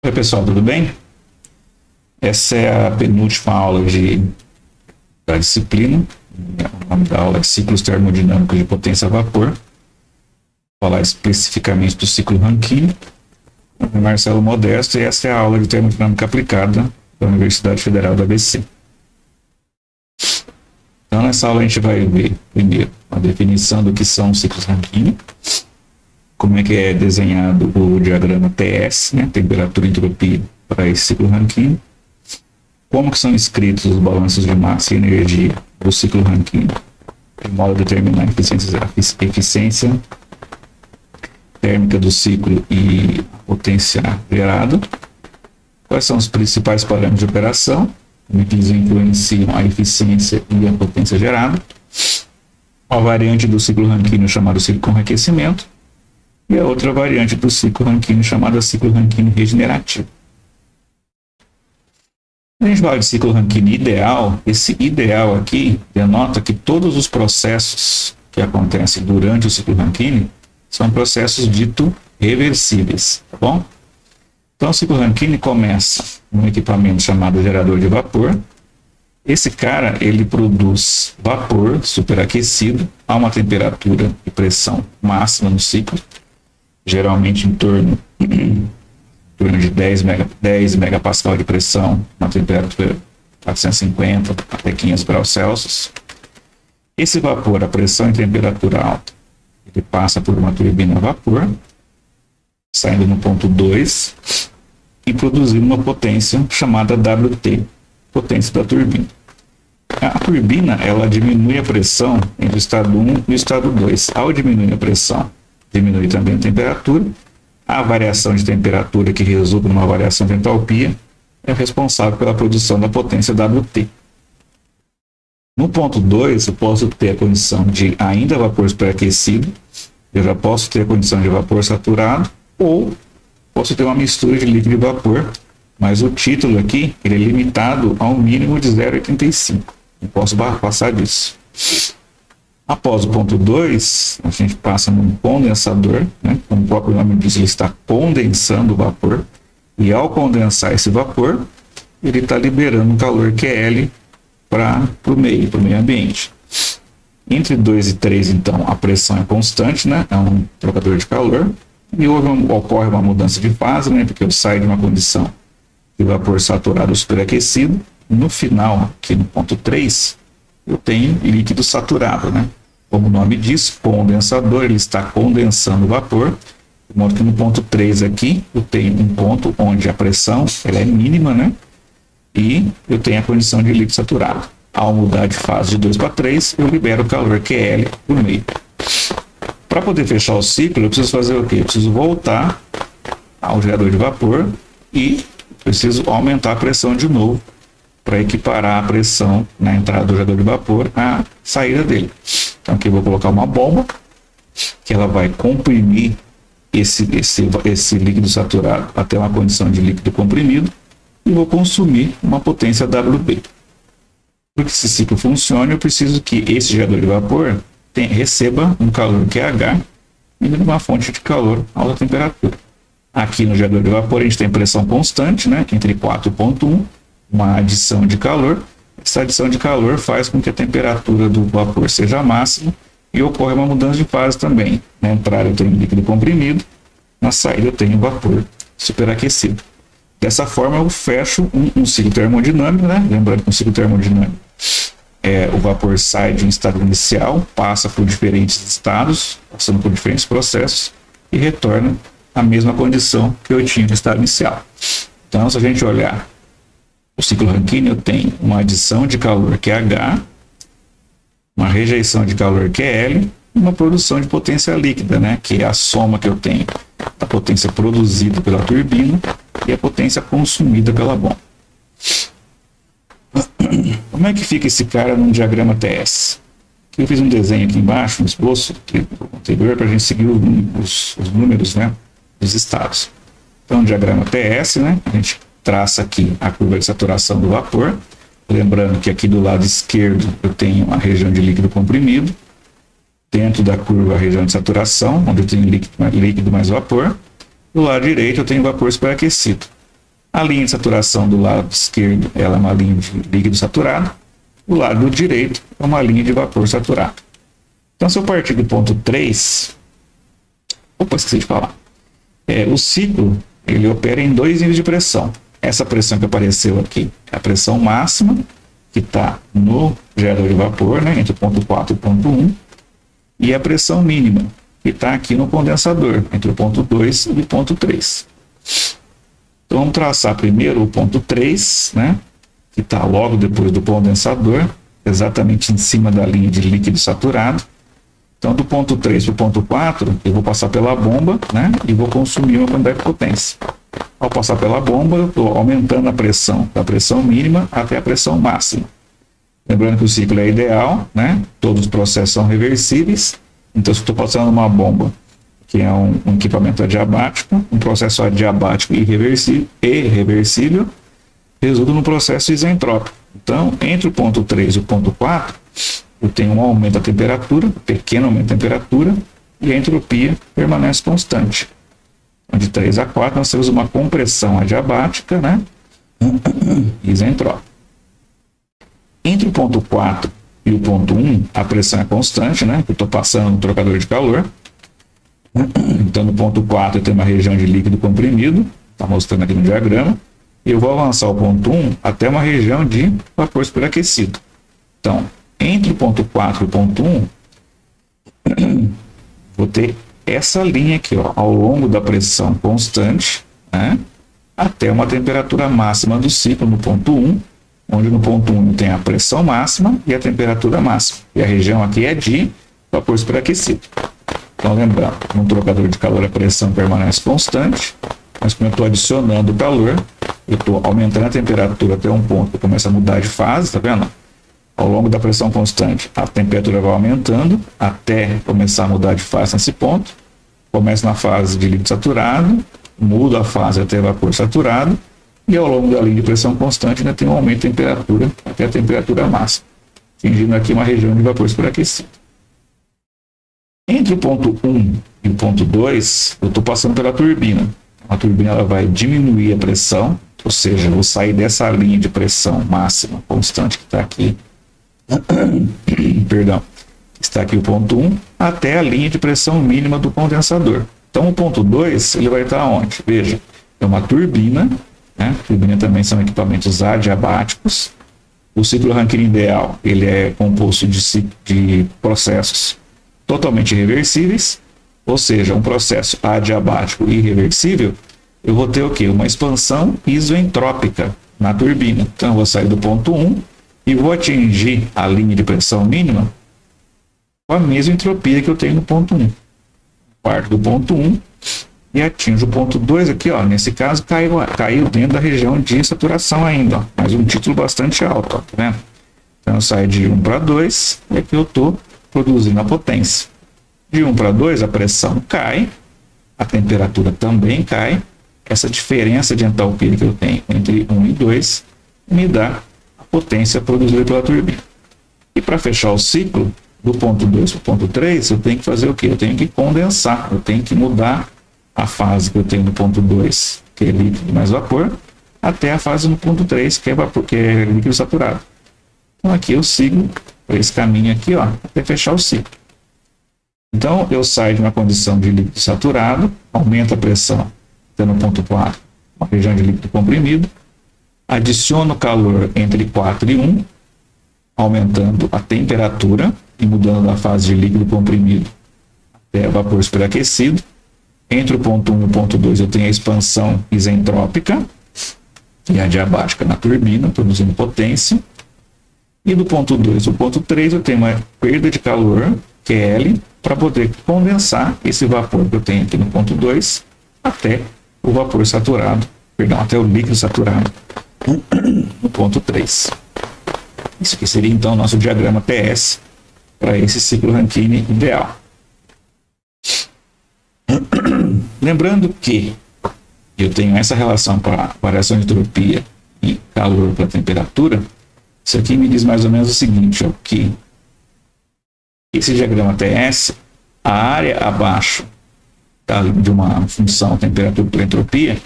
Oi pessoal, tudo bem? Essa é a penúltima aula da disciplina. O nome da aula é Ciclos Termodinâmicos de Potência a Vapor. Vou falar especificamente do ciclo Rankine. Meu nome é Marcelo Modesto e essa é a aula de termodinâmica aplicada da Universidade Federal do ABC. Então nessa aula a gente vai ver primeiro a definição do que são os ciclos Rankine, como é que é desenhado o diagrama TS, né, temperatura e entropia, para esse ciclo Rankine, como que são escritos os balanços de massa e energia do ciclo Rankine, de modo a determinar a eficiência térmica do ciclo e a potência gerada, quais são os principais parâmetros de operação, como é que eles influenciam a eficiência e a potência gerada, a variante do ciclo Rankine chamada ciclo com aquecimento, e a outra variante do ciclo Rankine chamada ciclo Rankine regenerativo. Quando a gente fala de ciclo Rankine ideal, esse ideal aqui denota que todos os processos que acontecem durante o ciclo Rankine são processos dito reversíveis, tá bom? Então o ciclo Rankine começa num equipamento chamado gerador de vapor. Esse cara, ele produz vapor superaquecido a uma temperatura e pressão máxima no ciclo, geralmente em torno de 10 megapascal de pressão, na temperatura 450 até 500 graus Celsius. Esse vapor, a pressão e temperatura alta, ele passa por uma turbina a vapor, saindo no ponto 2 e produzindo uma potência chamada WT, potência da turbina. A turbina, ela diminui a pressão entre o estado 1 e o estado 2. Ao diminuir a pressão, diminui também a temperatura. A variação de temperatura que resulta numa variação de entalpia é responsável pela produção da potência WT. No ponto 2, eu posso ter a condição de ainda vapor superaquecido, eu já posso ter a condição de vapor saturado, ou posso ter uma mistura de líquido e vapor, mas o título aqui ele é limitado ao mínimo de 0,85. Não posso passar disso. Após o ponto 2, a gente passa num condensador, né? Como o próprio nome diz, ele está condensando o vapor, e ao condensar esse vapor, ele está liberando um calor QL para o meio ambiente. Entre 2 e 3, então, a pressão é constante, né? É um trocador de calor, e ocorre uma mudança de fase, né? Porque eu saio de uma condição de vapor saturado superaquecido. No final, aqui no ponto 3, eu tenho líquido saturado, né? Como o nome diz, condensador, ele está condensando o vapor, de modo que no ponto 3 aqui, eu tenho um ponto onde a pressão ela é mínima, né? E eu tenho a condição de líquido saturado. Ao mudar de fase de 2 para 3, eu libero o calor QL por meio. Para poder fechar o ciclo, eu preciso fazer o quê? Eu preciso voltar ao gerador de vapor e preciso aumentar a pressão de novo, para equiparar a pressão na entrada do gerador de vapor à saída dele. Então aqui eu vou colocar uma bomba, que ela vai comprimir esse líquido saturado até uma condição de líquido comprimido, e vou consumir uma potência WB. Para que esse ciclo funcione, eu preciso que esse gerador de vapor receba um calor QH e uma fonte de calor a alta temperatura. Aqui no gerador de vapor a gente tem pressão constante, né, entre 4,1, uma adição de calor. Essa adição de calor faz com que a temperatura do vapor seja máxima e ocorre uma mudança de fase também. Na entrada eu tenho líquido comprimido, na saída eu tenho vapor superaquecido. Dessa forma eu fecho um ciclo termodinâmico, né? Lembrando que um ciclo termodinâmico o vapor sai de um estado inicial, passa por diferentes estados, passando por diferentes processos e retorna à mesma condição que eu tinha no estado inicial. Então, se a gente olhar o ciclo Rankine, eu tenho uma adição de calor QH, uma rejeição de calor QL e uma produção de potência líquida, né? Que é a soma que eu tenho da potência produzida pela turbina e a potência consumida pela bomba. Como é que fica esse cara num diagrama TS? Eu fiz um desenho aqui embaixo, um esboço anterior, para a gente seguir os números, né, dos estados. Então, o diagrama TS, né, a gente traça aqui a curva de saturação do vapor. Lembrando que aqui do lado esquerdo eu tenho a região de líquido comprimido. Dentro da curva a região de saturação, onde eu tenho líquido mais vapor. Do lado direito eu tenho vapor superaquecido. A linha de saturação do lado esquerdo ela é uma linha de líquido saturado, o lado direito é uma linha de vapor saturado. Então, se eu partir do ponto 3, esqueci de falar, o ciclo ele opera em dois níveis de pressão. Essa pressão que apareceu aqui é a pressão máxima, que está no gerador de vapor, né, entre o ponto 4 e o ponto 1, e a pressão mínima, que está aqui no condensador, entre o ponto 2 e o ponto 3. Então, vamos traçar primeiro o ponto 3, né, que está logo depois do condensador, exatamente em cima da linha de líquido saturado. Então, do ponto 3 para o ponto 4, eu vou passar pela bomba, né, e vou consumir uma quantidade de potência. Ao passar pela bomba, eu estou aumentando a pressão, da pressão mínima até a pressão máxima. Lembrando que o ciclo é ideal, né, todos os processos são reversíveis. Então, se eu estou passando uma bomba, que é um equipamento adiabático, um processo adiabático irreversível, resulta num processo isentrópico. Então, entre o ponto 3 e o ponto 4, eu tenho um aumento da temperatura, um pequeno aumento da temperatura, e a entropia permanece constante. De 3 a 4, nós temos uma compressão adiabática, né, isentrópica. Entre o ponto 4 e o ponto 1, a pressão é constante, né, eu estou passando no trocador de calor. Então, no ponto 4, eu tenho uma região de líquido comprimido, está mostrando aqui no diagrama, e eu vou avançar o ponto 1 até uma região de vapor superaquecido. Então, entre o ponto 4 e o ponto 1, vou ter essa linha aqui, ó, ao longo da pressão constante, né, até uma temperatura máxima do ciclo no ponto 1, onde no ponto 1 tem a pressão máxima e a temperatura máxima. E a região aqui é de vapor superaquecido. Então, lembrando, no trocador de calor a pressão permanece constante, mas como eu estou adicionando calor, eu estou aumentando a temperatura até um ponto que começa a mudar de fase, tá vendo? Ao longo da pressão constante, a temperatura vai aumentando até começar a mudar de fase nesse ponto. Começa na fase de líquido saturado, muda a fase até vapor saturado, e ao longo da linha de pressão constante ainda tem um aumento de temperatura até a temperatura máxima, atingindo aqui uma região de vapor superaquecido. Entre o ponto 1 e o ponto 2, eu estou passando pela turbina. A turbina ela vai diminuir a pressão, ou seja, eu vou sair dessa linha de pressão máxima constante que está aqui, perdão, está aqui o ponto 1, até a linha de pressão mínima do condensador. Então, o ponto 2, ele vai estar onde? Veja, é uma turbina, né? Turbina também são equipamentos adiabáticos. O ciclo Rankine ideal, ele é composto de processos totalmente reversíveis, ou seja, um processo adiabático irreversível, eu vou ter o quê? Uma expansão isoentrópica na turbina. Então, eu vou sair do ponto 1 e vou atingir a linha de pressão mínima com a mesma entropia que eu tenho no ponto 1. Parto do ponto 1 e atinjo o ponto 2 aqui, ó. Nesse caso, caiu dentro da região de saturação ainda, ó, mas um título bastante alto, ó, tá vendo? Então, eu saio de 1 para 2 e aqui eu estou produzindo a potência. De 1 para 2, a pressão cai, a temperatura também cai. Essa diferença de entalpia que eu tenho entre 1 e 2 me dá a potência produzida pela turbina. E para fechar o ciclo, do ponto 2 para o ponto 3, eu tenho que fazer o quê? Eu tenho que condensar, eu tenho que mudar a fase que eu tenho no ponto 2, que é líquido mais vapor, até a fase no ponto 3, que é, vapor, que é líquido saturado. Então aqui eu sigo por esse caminho aqui, ó, até fechar o ciclo. Então eu saio de uma condição de líquido saturado, aumento a pressão até no ponto 4, uma região de líquido comprimido, adiciono calor entre 4 e 1, aumentando a temperatura e mudando da fase de líquido comprimido até vapor superaquecido. Entre o ponto 1 e o ponto 2 eu tenho a expansão isentrópica e adiabática na turbina, produzindo potência. E do ponto 2 ao ponto 3 eu tenho uma perda de calor, QL, para poder condensar esse vapor que eu tenho aqui no ponto 2 até o vapor saturado, perdão, até o líquido saturado no ponto 3. Isso aqui seria então o nosso diagrama TS para esse ciclo Rankine ideal. Lembrando que eu tenho essa relação para variação de entropia e calor para temperatura, isso aqui me diz mais ou menos o seguinte, ó, que esse diagrama TS, a área abaixo de uma função temperatura por entropia,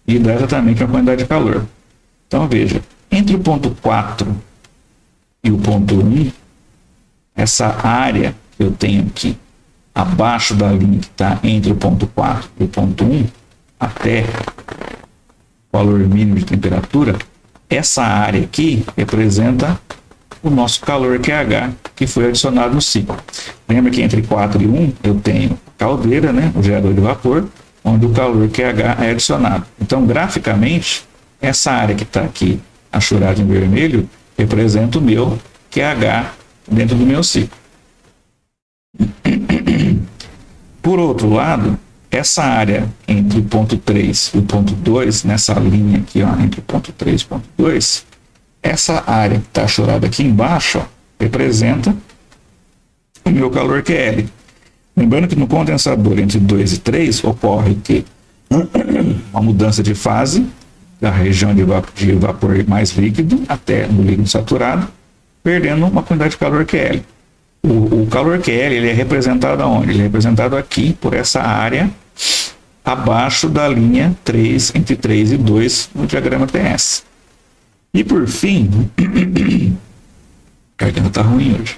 e dá exatamente uma quantidade de calor. Então veja, entre o ponto 4 e o ponto 1, essa área que eu tenho aqui, abaixo da linha que está entre o ponto 4 e o ponto 1, até o valor mínimo de temperatura, essa área aqui representa o nosso calor QH, que foi adicionado no ciclo. Lembra que entre 4 e 1 eu tenho a caldeira, né, o gerador de vapor, onde o calor QH é adicionado. Então, graficamente, essa área que está aqui, achurada em vermelho, representa o meu QH dentro do meu ciclo. Por outro lado, essa área entre o ponto 3 e o ponto 2, nessa linha aqui, ó, entre o ponto 3 e o ponto 2, essa área que está achurada aqui embaixo, ó, representa o meu calor QL. Lembrando que no condensador entre 2 e 3 ocorre que uma mudança de fase da região de vapor mais líquido até no líquido saturado, perdendo uma quantidade de calor QL. O calor QL ele é representado aonde? Ele é representado aqui por essa área abaixo da linha 3, entre 3 e 2 no diagrama TS. E por fim, a garganta está ruim hoje.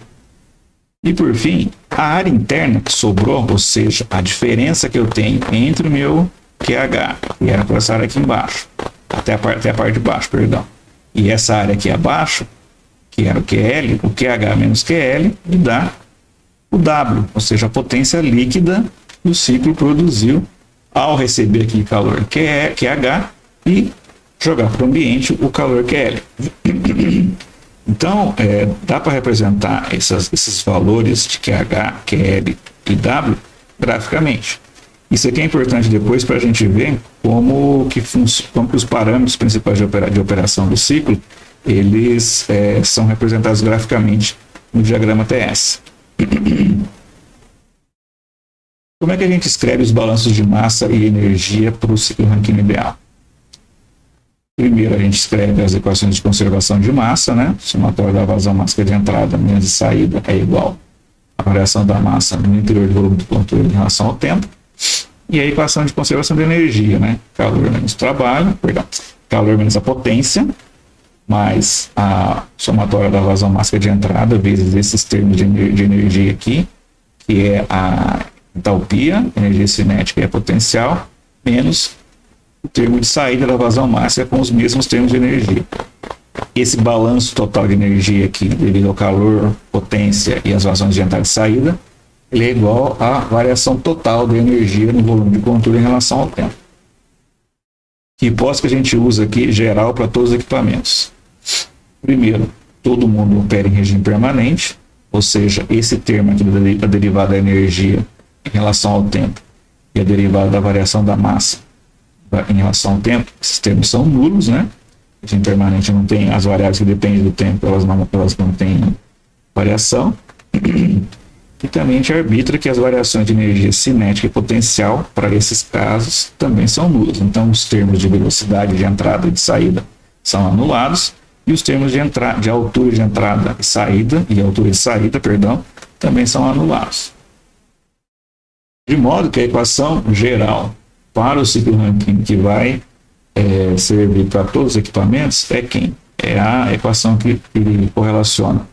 E por fim, a área interna que sobrou, ou seja, a diferença que eu tenho entre o meu QH, que era por essa área aqui embaixo, até a parte de baixo, perdão, e essa área aqui abaixo, que era o QL, o QH menos QL, me dá o W, ou seja, a potência líquida que o ciclo produziu ao receber aqui calor QH e jogar para o ambiente o calor QL. Então, dá para representar esses valores de QH, QL e W graficamente. Isso aqui é importante depois para a gente ver como que os parâmetros principais de operação do ciclo eles são representados graficamente no diagrama TS. Como é que a gente escreve os balanços de massa e energia para o ciclo Rankine ideal? Primeiro a gente escreve as equações de conservação de massa, né? Somatório da vazão máxima de entrada menos de saída é igual à variação da massa no interior do volume do controle em relação ao tempo. E a equação de conservação de energia, né? Calor menos calor menos a potência, mais a somatória da vazão máxima de entrada, vezes esses termos de energia aqui, que é a entalpia, energia cinética e a potencial, menos o termo de saída da vazão máxima com os mesmos termos de energia. Esse balanço total de energia aqui, devido ao calor, potência e as vazões de entrada e saída, ele é igual à variação total de energia no volume de controle em relação ao tempo. Que hipótese que a gente usa aqui, geral, para todos os equipamentos? Primeiro, todo mundo opera em regime permanente, ou seja, esse termo aqui da derivada da energia em relação ao tempo e a derivada da variação da massa em relação ao tempo, esses termos são nulos, né? O regime permanente não tem as variáveis que dependem do tempo, elas não têm variação. E também a gente arbitra que as variações de energia cinética e potencial, para esses casos, também são nulas. Então, os termos de velocidade de entrada e de saída são anulados, e os termos de altura de entrada e saída, também são anulados. De modo que a equação geral para o ciclo Rankine que vai servir para todos os equipamentos é quem? É a equação que correlaciona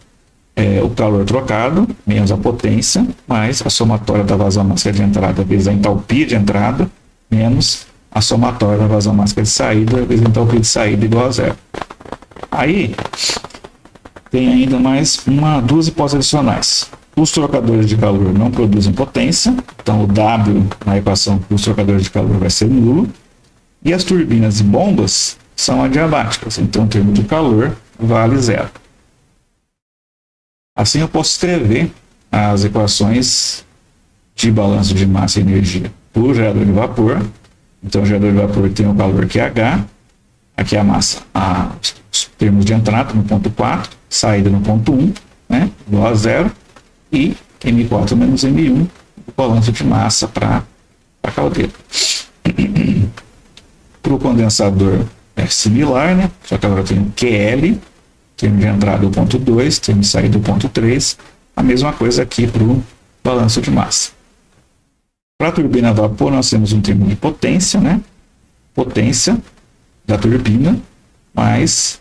o calor trocado, menos a potência, mais a somatória da vazão máxima de entrada vezes a entalpia de entrada, menos a somatória da vazão máxima de saída vezes a entalpia de saída igual a zero. Aí, tem ainda mais duas hipóteses adicionais. Os trocadores de calor não produzem potência, então o W na equação dos trocadores de calor vai ser nulo, e as turbinas e bombas são adiabáticas, então o termo de calor vale zero. Assim eu posso escrever as equações de balanço de massa e energia do gerador de vapor. Então o gerador de vapor tem o calor QH, aqui é a massa, os termos de entrada no ponto 4, saída no ponto 1, né, igual a zero, e M4 menos M1, o balanço de massa para a caldeira. Para o condensador é similar, né, só que agora eu tenho QL, termo de entrada do ponto 2, termo de saída do ponto 3, a mesma coisa aqui para o balanço de massa. Para a turbina a vapor nós temos um termo de potência, né, potência da turbina mais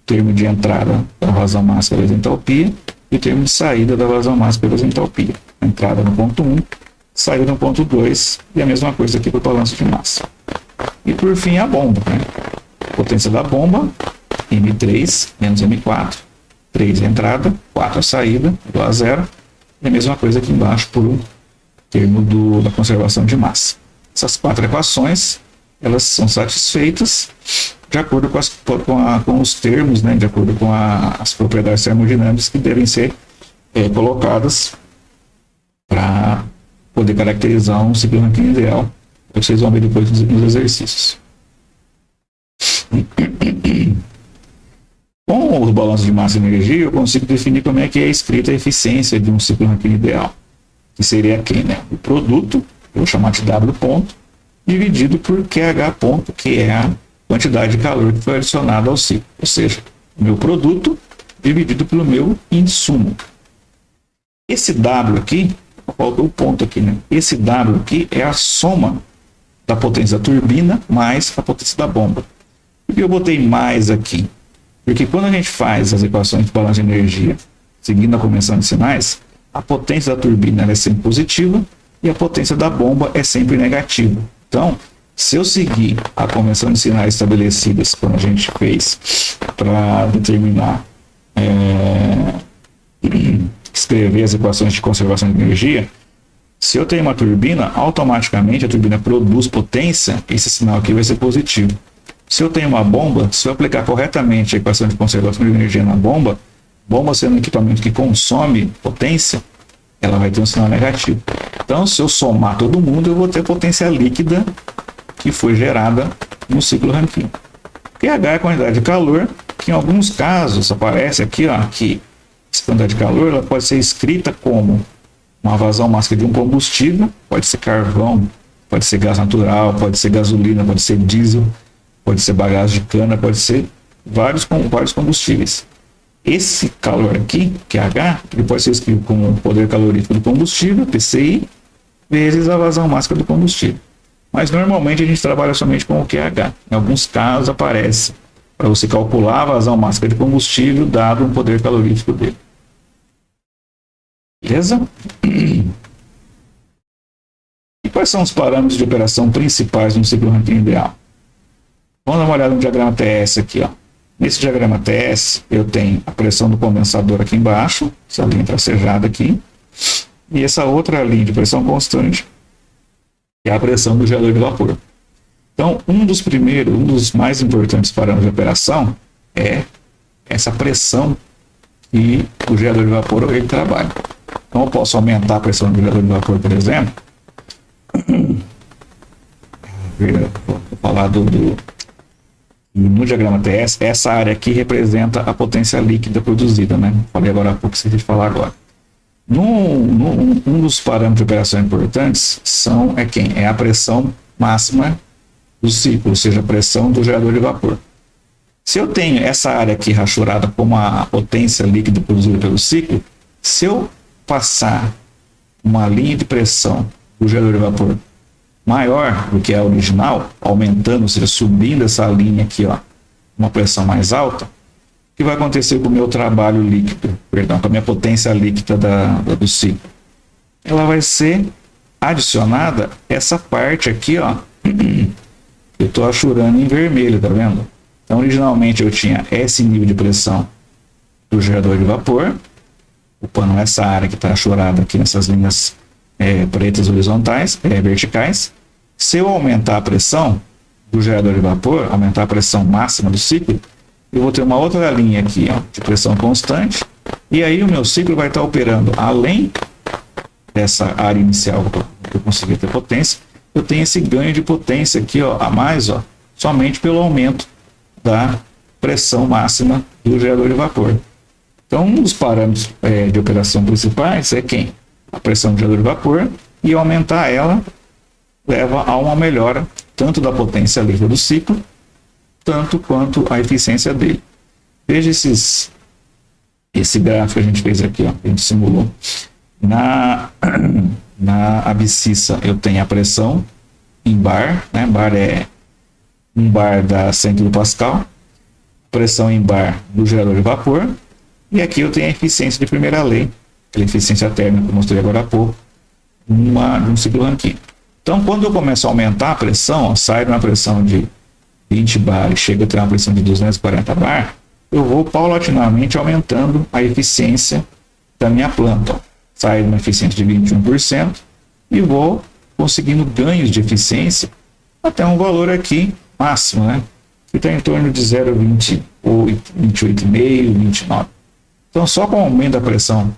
o termo de entrada da vazão máxima vezes entalpia e o termo de saída da vazão máxima vezes entalpia. Entrada no ponto 1, saída no ponto 2 e a mesma coisa aqui para o balanço de massa. E por fim a bomba, né? Potência da bomba, M3 menos M4, 3 a entrada, 4 a saída, igual a zero. E a mesma coisa aqui embaixo para o termo da conservação de massa. Essas 4 equações, elas são satisfeitas de acordo com os termos, né, de acordo com as propriedades termodinâmicas que devem ser colocadas para poder caracterizar um ciclo Rankine ideal. Vocês vão ver depois nos exercícios. Com os balanços de massa e energia, eu consigo definir como é que é escrita a eficiência de um ciclo Rankine ideal, que seria aqui, né? O produto, eu vou chamar de W ponto, dividido por QH ponto, que é a quantidade de calor que foi adicionada ao ciclo. Ou seja, o meu produto dividido pelo meu insumo. Esse W aqui, faltou o ponto aqui, né? Esse W aqui é a soma da potência da turbina mais a potência da bomba. Por que eu botei mais aqui? Porque quando a gente faz as equações de balanço de energia, seguindo a convenção de sinais, a potência da turbina é sempre positiva e a potência da bomba é sempre negativa. Então, se eu seguir a convenção de sinais estabelecidas quando a gente fez para determinar, escrever as equações de conservação de energia, se eu tenho uma turbina, automaticamente a turbina produz potência, esse sinal aqui vai ser positivo. Se eu tenho uma bomba, se eu aplicar corretamente a equação de conservação de energia na bomba, bomba sendo um equipamento que consome potência, ela vai ter um sinal negativo. Então, se eu somar todo mundo, eu vou ter potência líquida que foi gerada no ciclo Rankine. pH é a quantidade de calor, que em alguns casos aparece aqui, ó, que essa quantidade de calor ela pode ser escrita como uma vazão máxima de um combustível, pode ser carvão, pode ser gás natural, pode ser gasolina, pode ser diesel, pode ser bagaço de cana, pode ser vários combustíveis. Esse calor aqui, QH, ele pode ser escrito como o poder calorífico do combustível, PCI, vezes a vazão máxima do combustível. Mas normalmente a gente trabalha somente com o QH. Em alguns casos aparece para você calcular a vazão máxima de combustível dado um poder calorífico dele. Beleza? E quais são os parâmetros de operação principais no ciclo Rankine ideal? Vamos dar uma olhada no diagrama TS aqui, ó. Nesse diagrama TS, eu tenho a pressão do condensador aqui embaixo, essa linha tracejada aqui, e essa outra linha de pressão constante, que é a pressão do gerador de vapor. Então, um dos mais importantes parâmetros de operação é essa pressão que o gerador de vapor ele trabalha. Então, eu posso aumentar a pressão do gerador de vapor, por exemplo. Vou falar no diagrama TS, essa área aqui representa a potência líquida produzida, né? Falei agora há pouco, esqueci de falar agora. Um dos parâmetros de operação importantes é a pressão máxima do ciclo, ou seja, a pressão do gerador de vapor. Se eu tenho essa área aqui rachurada como a potência líquida produzida pelo ciclo, se eu passar uma linha de pressão do gerador de vapor maior do que a original, aumentando, ou seja, subindo essa linha aqui, ó, uma pressão mais alta, o que vai acontecer com o meu trabalho líquido, com a minha potência líquida do ciclo? Ela vai ser adicionada essa parte aqui, ó, eu estou achurando em vermelho, tá vendo? Então, originalmente eu tinha esse nível de pressão do gerador de vapor, ocupando essa área que está achurada aqui nessas linhas pretas horizontais, verticais. Se eu aumentar a pressão do gerador de vapor, aumentar a pressão máxima do ciclo, eu vou ter uma outra linha aqui, ó, de pressão constante, e aí o meu ciclo vai estar operando além dessa área inicial que eu consegui ter potência, eu tenho esse ganho de potência aqui, ó, a mais, ó, somente pelo aumento da pressão máxima do gerador de vapor. Então, um dos parâmetros de operação principais é a pressão do gerador de vapor, e aumentar ela leva a uma melhora tanto da potência líquida do ciclo, tanto quanto a eficiência dele. Veja esse gráfico que a gente fez aqui, ó, a gente simulou. Na abscissa eu tenho a pressão em bar, né? Bar é um bar dá 100 kPa, pressão em bar do gerador de vapor, e aqui eu tenho a eficiência de primeira lei, aquela eficiência térmica que eu mostrei agora há pouco, de um ciclo Rankine. Então, quando eu começo a aumentar a pressão, ó, sai de uma pressão de 20 bar e chega a ter uma pressão de 240 bar, eu vou paulatinamente aumentando a eficiência da minha planta. Ó. Sai de uma eficiência de 21% e vou conseguindo ganhos de eficiência até um valor aqui máximo, né? Que está em torno de 0,28, 28,5, 29. Então, só com o aumento da pressão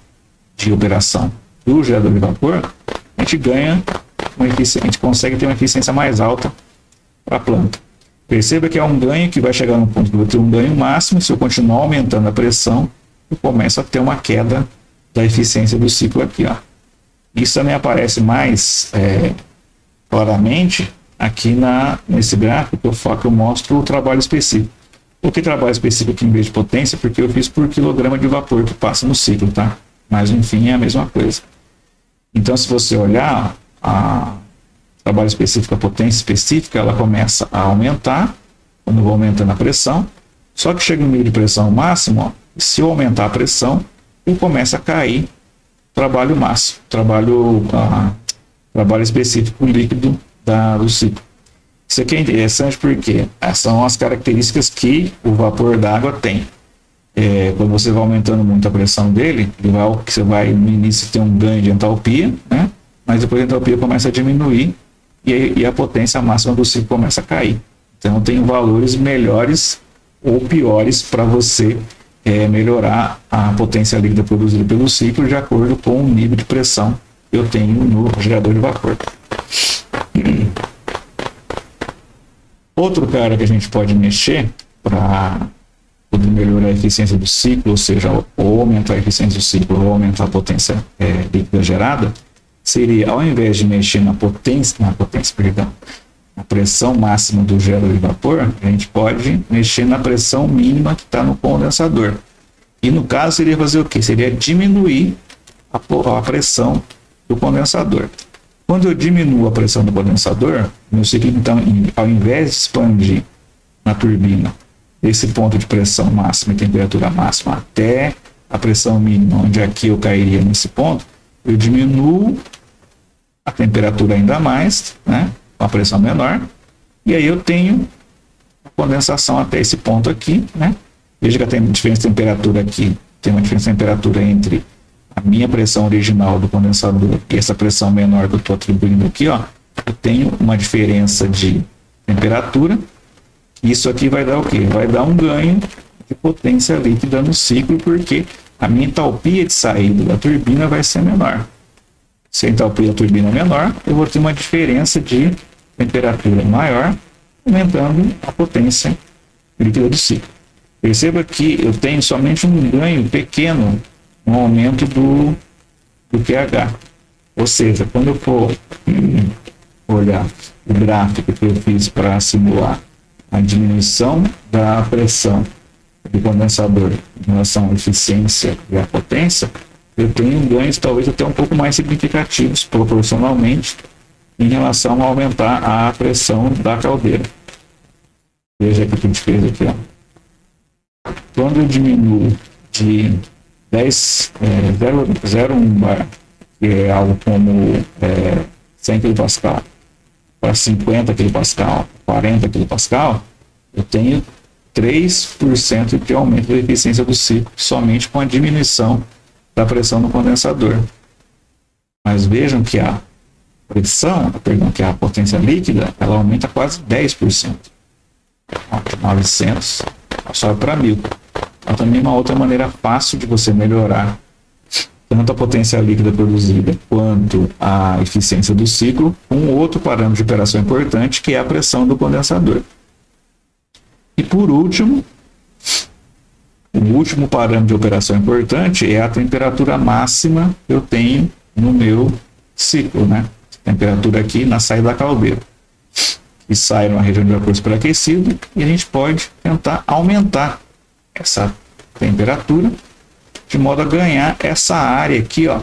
de operação do gerador de vapor, a gente ganha uma eficiência, a gente consegue ter uma eficiência mais alta para a planta. Perceba que é um ganho que vai chegar no ponto que eu vou ter um ganho máximo. Se eu continuar aumentando a pressão, eu começo a ter uma queda da eficiência do ciclo aqui, ó. Isso também aparece mais claramente aqui nesse gráfico que eu mostro o trabalho específico. Por que trabalho específico aqui em vez de potência? Porque eu fiz por quilograma de vapor que passa no ciclo, tá? Mas enfim, é a mesma coisa. Então, se você olhar a trabalho específico, a potência específica, ela começa a aumentar quando eu vou aumentando a pressão. Só que chega no nível de pressão máximo, ó, se eu aumentar a pressão, eu começo a cair o trabalho máximo, trabalho específico líquido do ciclo. Isso aqui é interessante porque são as características que o vapor d'água tem. Quando você vai aumentando muito a pressão dele, você vai no início ter um ganho de entalpia, né? Mas depois a entalpia começa a diminuir e a potência máxima do ciclo começa a cair. Então tem valores melhores ou piores para você melhorar a potência líquida produzida pelo ciclo de acordo com o nível de pressão que eu tenho no gerador de vapor. Outro cara que a gente pode mexer para poder melhorar a eficiência do ciclo, ou seja, ou aumentar a eficiência do ciclo ou aumentar a potência líquida gerada, seria, ao invés de mexer na pressão máxima do gerador de vapor, a gente pode mexer na pressão mínima que está no condensador. E no caso seria fazer o quê? Seria diminuir a pressão do condensador. Quando eu diminuo a pressão do condensador, meu ciclo, então, ao invés de expandir na turbina desse ponto de pressão máxima e temperatura máxima até a pressão mínima, onde aqui eu cairia nesse ponto, eu diminuo a temperatura ainda mais, né, com a pressão menor, e aí eu tenho a condensação até esse ponto aqui, né? Veja que tem diferença de temperatura aqui, tem uma diferença de temperatura entre a minha pressão original do condensador e essa pressão menor que eu estou atribuindo aqui, ó, eu tenho uma diferença de temperatura. Isso aqui vai dar o quê? Vai dar um ganho de potência líquida no ciclo, porque a minha entalpia de saída da turbina vai ser menor. Se a entalpia da turbina é menor, eu vou ter uma diferença de temperatura maior, aumentando a potência líquida do ciclo. Perceba que eu tenho somente um ganho pequeno no aumento do pH. Ou seja, quando eu for olhar o gráfico que eu fiz para simular a diminuição da pressão do condensador em relação à eficiência e à potência, eu tenho ganhos talvez até um pouco mais significativos proporcionalmente em relação a aumentar a pressão da caldeira. Veja aqui o que a gente fez aqui, ó. Quando eu diminuo de 0,1 bar, que é algo como 100 kPa, para 50 kPa, 40 kPa, eu tenho 3% de aumento da eficiência do ciclo somente com a diminuição da pressão no condensador. Mas vejam que a que a potência líquida, ela aumenta quase 10%. De 900 sobe para 1000. Então também uma outra maneira fácil de você melhorar tanto a potência líquida produzida quanto a eficiência do ciclo, com outro parâmetro de operação importante, que é a pressão do condensador. E por último, o último parâmetro de operação importante é a temperatura máxima que eu tenho no meu ciclo, né? Temperatura aqui na saída da caldeira, que sai numa região de vapor superaquecido, e a gente pode tentar aumentar essa temperatura de modo a ganhar essa área aqui, ó,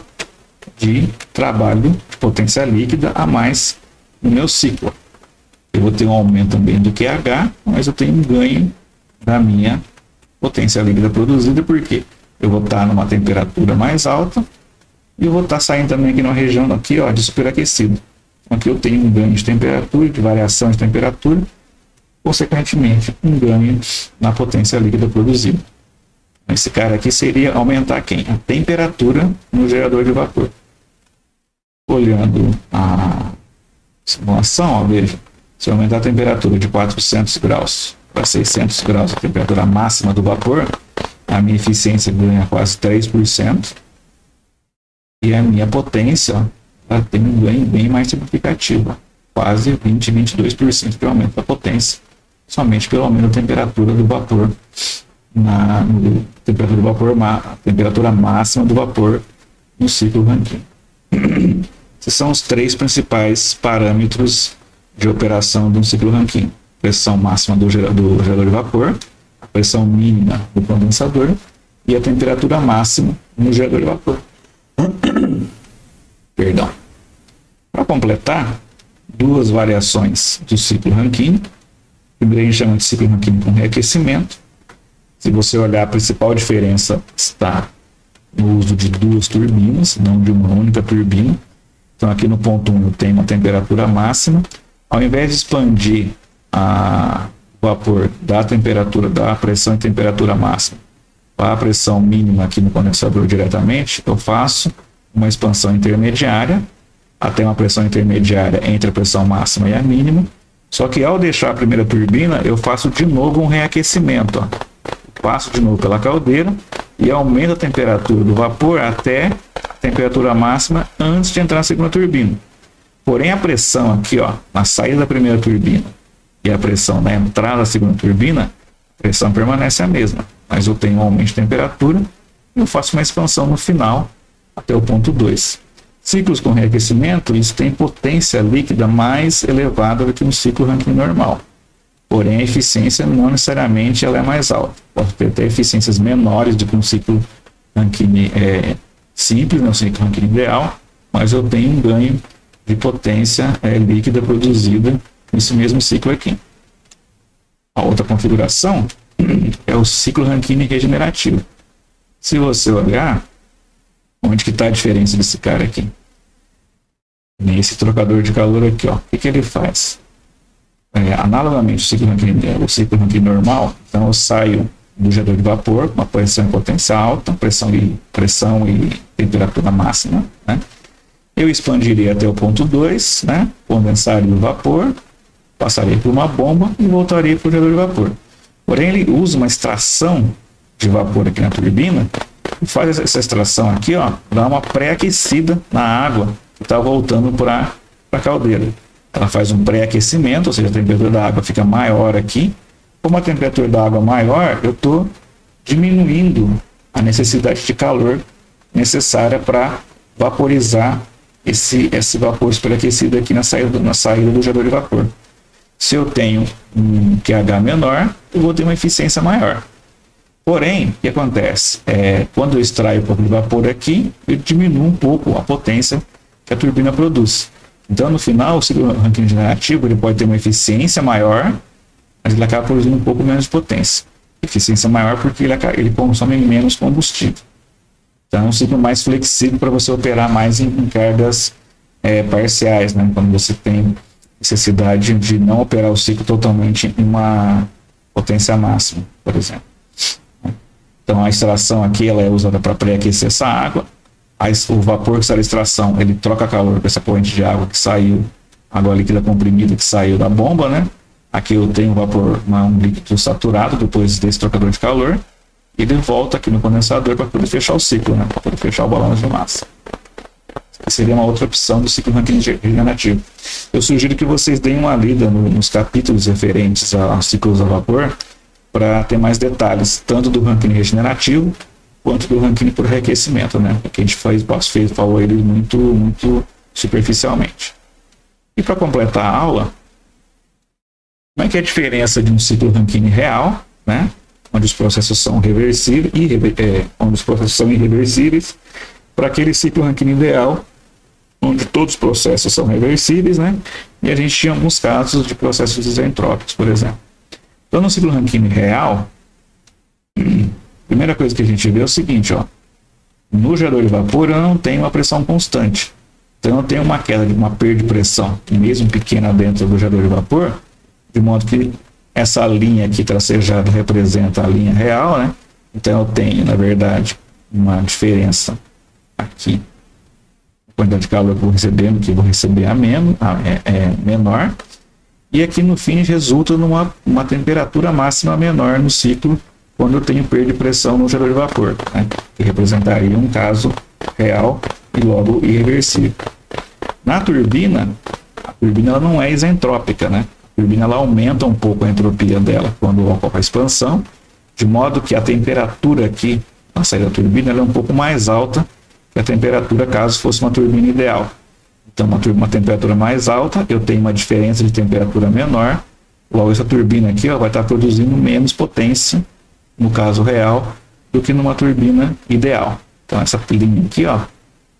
de trabalho de potência líquida a mais no meu ciclo. Eu vou ter um aumento também do QH, mas eu tenho um ganho da minha potência líquida produzida, porque eu vou estar numa temperatura mais alta e eu vou estar saindo também aqui numa região aqui, ó, de superaquecido. Então, aqui eu tenho um ganho de temperatura, de variação de temperatura, consequentemente um ganho na potência líquida produzida. Esse cara aqui seria aumentar quem? A temperatura no gerador de vapor. Olhando a simulação, ó, veja, se eu aumentar a temperatura de 400 graus para 600 graus, a temperatura máxima do vapor, a minha eficiência ganha quase 3%, e a minha potência, ó, ela tem um ganho bem mais significativo, quase 20, 22% de aumento da potência, somente pelo aumento da temperatura do vapor, temperatura máxima do vapor no ciclo Rankine. Esses são os três principais parâmetros de operação de um ciclo Rankine: pressão máxima do gerador de vapor, a pressão mínima do condensador e a temperatura máxima no gerador de vapor. Perdão. Para completar, duas variações do ciclo Rankine. Primeiro a gente chama de ciclo Rankine com reaquecimento. Se você olhar, a principal diferença está no uso de duas turbinas, não de uma única turbina. Então aqui no ponto 1 eu tenho uma temperatura máxima. Ao invés de expandir o vapor da temperatura, da pressão e temperatura máxima para a pressão mínima aqui no condensador diretamente, eu faço uma expansão intermediária até uma pressão intermediária entre a pressão máxima e a mínima. Só que ao deixar a primeira turbina, eu faço de novo um reaquecimento. Ó. Passo de novo pela caldeira e aumento a temperatura do vapor até a temperatura máxima antes de entrar na segunda turbina. Porém, a pressão aqui, ó, na saída da primeira turbina e a pressão na entrada da segunda turbina, a pressão permanece a mesma, mas eu tenho um aumento de temperatura e eu faço uma expansão no final até o ponto 2. Ciclos com reaquecimento, isso tem potência líquida mais elevada do que um ciclo Rankine normal. Porém, a eficiência não necessariamente ela é mais alta. Pode ter até eficiências menores do que um ciclo Rankine simples, um ciclo Rankine ideal, mas eu tenho um ganho de potência líquida produzida nesse mesmo ciclo aqui. A outra configuração é o ciclo Rankine regenerativo. Se você olhar, onde que está a diferença desse cara aqui? Nesse trocador de calor aqui, ó. O que ele faz? Analogamente o ciclo Rankine normal, então eu saio do gerador de vapor com uma pressão e potência alta, pressão e temperatura máxima, né? Eu expandiria até o ponto 2, né? Condensaria o vapor, passaria por uma bomba e voltaria para o gerador de vapor. Porém, ele usa uma extração de vapor aqui na turbina e faz essa extração aqui, ó, dá uma pré-aquecida na água que está voltando para a caldeira. Ela faz um pré-aquecimento, ou seja, a temperatura da água fica maior aqui. Como a temperatura da água é maior, eu estou diminuindo a necessidade de calor necessária para vaporizar esse vapor superaquecido aqui na saída do gerador de vapor. Se eu tenho um QH menor, eu vou ter uma eficiência maior. Porém, o que acontece? Quando eu extraio um pouco de vapor aqui, eu diminuo um pouco a potência que a turbina produz. Então, no final, o ciclo Rankine generativo ele pode ter uma eficiência maior, mas ele acaba produzindo um pouco menos de potência. Eficiência maior porque ele consome menos combustível. Então, é um ciclo mais flexível para você operar mais em cargas parciais, né? Quando você tem necessidade de não operar o ciclo totalmente em uma potência máxima, por exemplo. Então, a extração aqui ela é usada para pré-aquecer essa água. O vapor que sai da extração, ele troca calor com essa corrente de água que saiu, água líquida comprimida que saiu da bomba, né? Aqui eu tenho um líquido saturado depois desse trocador de calor. E ele volta aqui no condensador para poder fechar o ciclo, né? Para poder fechar o balão de massa. Seria uma outra opção do ciclo Rankine regenerativo. Eu sugiro que vocês deem uma lida nos capítulos referentes aos ciclos a vapor para ter mais detalhes, tanto do Rankine regenerativo quanto do Rankine por reaquecimento, né? Porque a gente falou ele muito superficialmente. E para completar a aula, como é que é a diferença de um ciclo Rankine real, né? Onde os processos são irreversíveis, para aquele ciclo Rankine ideal, onde todos os processos são reversíveis, né? e a gente tinha alguns casos de processos isentrópicos, por exemplo. Então, no ciclo Rankine real, a primeira coisa que a gente vê é o seguinte, ó, no gerador de vapor eu não tenho uma pressão constante, então eu tenho uma queda, uma perda de pressão, mesmo pequena dentro do gerador de vapor, de modo que essa linha aqui tracejada representa a linha real, né? Então eu tenho, na verdade, uma diferença aqui, a quantidade de calor que eu vou recebendo, que eu vou receber menor, e aqui no fim resulta numa temperatura máxima menor no ciclo, quando eu tenho perda de pressão no gerador de vapor, né? Que representaria um caso real e logo irreversível. Na turbina, a turbina ela não é isentrópica, né? A turbina ela aumenta um pouco a entropia dela quando ocorre a expansão, de modo que a temperatura aqui na saída da turbina ela é um pouco mais alta que a temperatura caso fosse uma turbina ideal. Então, uma temperatura mais alta, eu tenho uma diferença de temperatura menor, logo essa turbina aqui ó, vai estar produzindo menos potência, no caso real, do que numa turbina ideal. Então, essa linha aqui ó,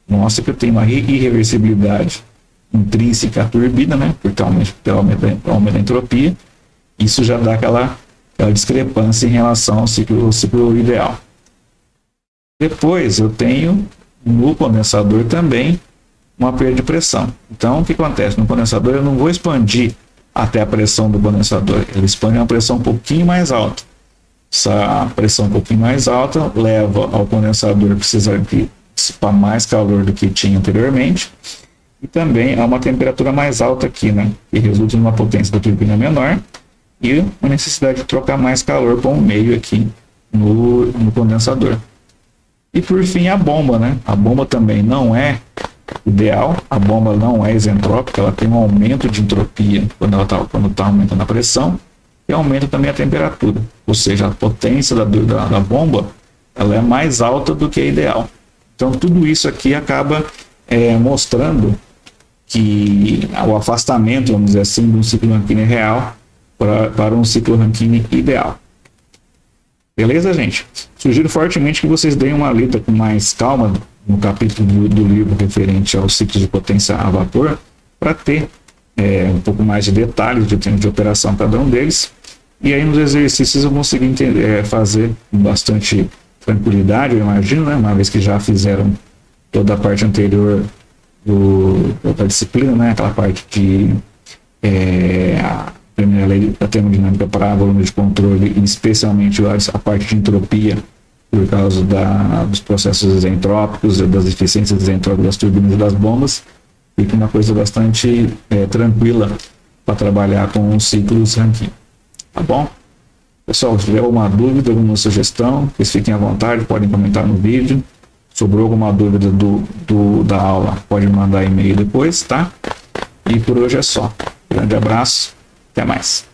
mostra que eu tenho uma irreversibilidade intrínseca à turbina, né, pelo aumento da entropia. Isso já dá aquela discrepância em relação ao ciclo ideal. Depois eu tenho no condensador também uma perda de pressão. Então o que acontece? No condensador eu não vou expandir até a pressão do condensador, ele expande uma pressão um pouquinho mais alta. Essa pressão um pouquinho mais alta leva ao condensador precisar dissipar mais calor do que tinha anteriormente, e também há uma temperatura mais alta aqui, né, que resulta numa potência da turbina menor e a necessidade de trocar mais calor para o meio aqui no condensador. E por fim a bomba, né? A bomba também não é ideal, a bomba não é isentrópica, ela tem um aumento de entropia quando está aumentando a pressão e aumenta também a temperatura, ou seja, a potência da bomba ela é mais alta do que a ideal. Então tudo isso aqui acaba mostrando que o afastamento, vamos dizer assim, de um ciclo Rankine real para um ciclo Rankine ideal. Beleza, gente? Sugiro fortemente que vocês deem uma lida com mais calma no capítulo do livro referente aos ciclos de potência a vapor, para ter um pouco mais de detalhes de tempo de operação cada um deles. E aí nos exercícios eu consegui fazer com bastante tranquilidade, eu imagino, né? Uma vez que já fizeram toda a parte anterior da disciplina, né? Aquela parte de a primeira lei da termodinâmica para volume de controle, e especialmente a parte de entropia, por causa dos processos isentrópicos, das eficiências isentrópicas das turbinas e das bombas, fica uma coisa bastante tranquila para trabalhar com os ciclos Rankine. Tá bom? Pessoal, se tiver alguma dúvida, alguma sugestão, vocês fiquem à vontade, podem comentar no vídeo. Sobrou alguma dúvida da aula, pode mandar e-mail depois, tá? E por hoje é só. Grande abraço, até mais.